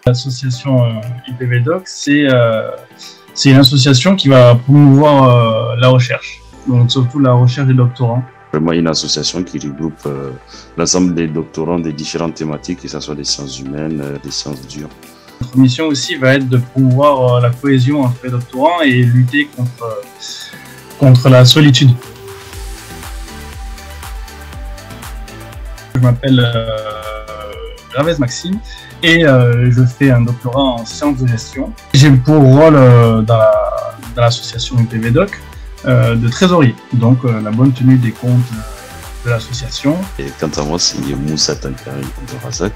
L'association IPVDoc, c'est une association qui va promouvoir la recherche, donc surtout la recherche des doctorants. Vraiment une association qui regroupe l'ensemble des doctorants des différentes thématiques, que ce soit des sciences humaines, des sciences dures. Notre mission aussi va être de promouvoir la cohésion entre les doctorants et lutter contre la solitude. Je m'appelle Gravez Maxime et je fais un doctorat en sciences de gestion. J'ai pour rôle dans l'association IPVDoc de trésorier, donc la bonne tenue des comptes de l'association. Et quant à moi, c'est Moussa Tankari Razak,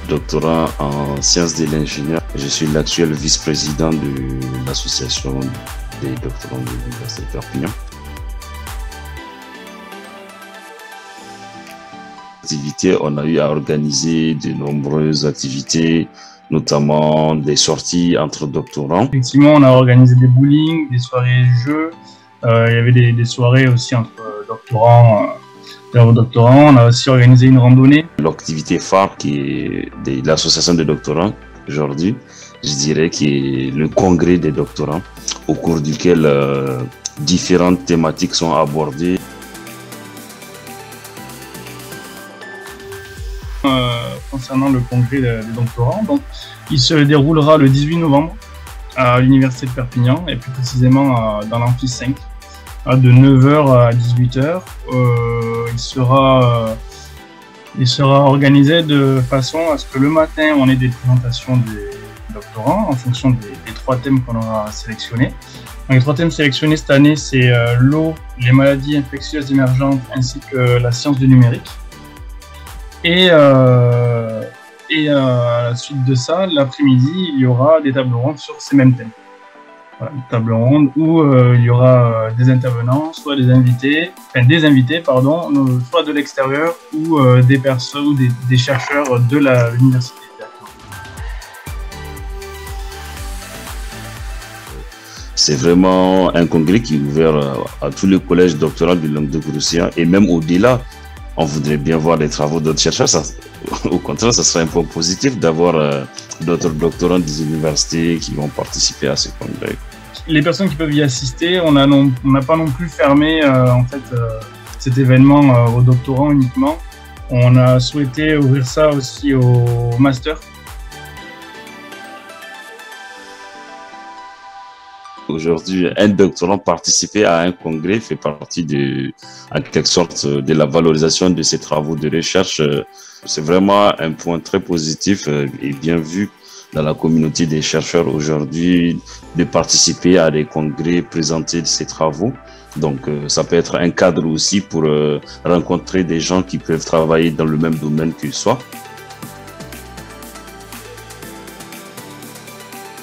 doctorant en sciences de l'ingénieur. Je suis l'actuel vice-président de l'association des doctorants de l'Université de Perpignan. On a eu à organiser de nombreuses activités, notamment des sorties entre doctorants. Effectivement, on a organisé des bowling, des soirées jeux. Il y avait des soirées aussi entre doctorants. On a aussi organisé une randonnée. L'activité phare qui est de l'association des doctorants aujourd'hui, je dirais, qui est le congrès des doctorants, au cours duquel différentes thématiques sont abordées. Concernant le congrès des doctorants, donc, il se déroulera le 18 novembre à l'Université de Perpignan et plus précisément dans l'amphi 5 de 9h à 18h. Il sera organisé de façon à ce que le matin on ait des présentations des doctorants en fonction des 3 thèmes qu'on aura sélectionnés. Donc, les 3 thèmes sélectionnés cette année, c'est l'eau, les maladies infectieuses émergentes ainsi que la science du numérique. Et à la suite de ça, l'après-midi, il y aura des tables rondes sur ces mêmes thèmes. Voilà, une table ronde où il y aura des intervenants, soit des invités, soit de l'extérieur ou des personnes ou des chercheurs de l'université. C'est vraiment un congrès qui est ouvert à tous les collèges doctoraux du Languedoc-Roussillon et même au-delà. On voudrait bien voir les travaux d'autres chercheurs. Au contraire, ça serait un point positif d'avoir d'autres doctorants des universités qui vont participer à ce congrès. Les personnes qui peuvent y assister, on n'a pas non plus fermé cet événement aux doctorants uniquement. On a souhaité ouvrir ça aussi aux masters. Aujourd'hui, un doctorant participer à un congrès fait partie en quelque sorte de la valorisation de ses travaux de recherche. C'est vraiment un point très positif et bien vu dans la communauté des chercheurs aujourd'hui de participer à des congrès, présenter ses travaux. Donc, ça peut être un cadre aussi pour rencontrer des gens qui peuvent travailler dans le même domaine que soi.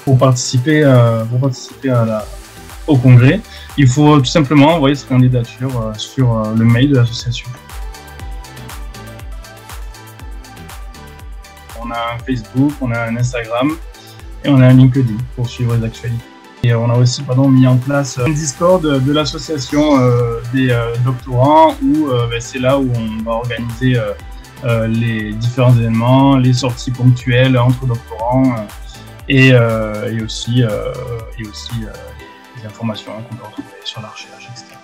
Pour participer au congrès, il faut tout simplement envoyer sa candidature sur le mail de l'association. On a un Facebook, on a un Instagram et on a un LinkedIn pour suivre les actualités. Et on a aussi mis en place un Discord de l'association des doctorants où c'est là où on va organiser les différents événements, les sorties ponctuelles entre doctorants. Et aussi les informations qu'on peut retrouver sur la recherche, etc.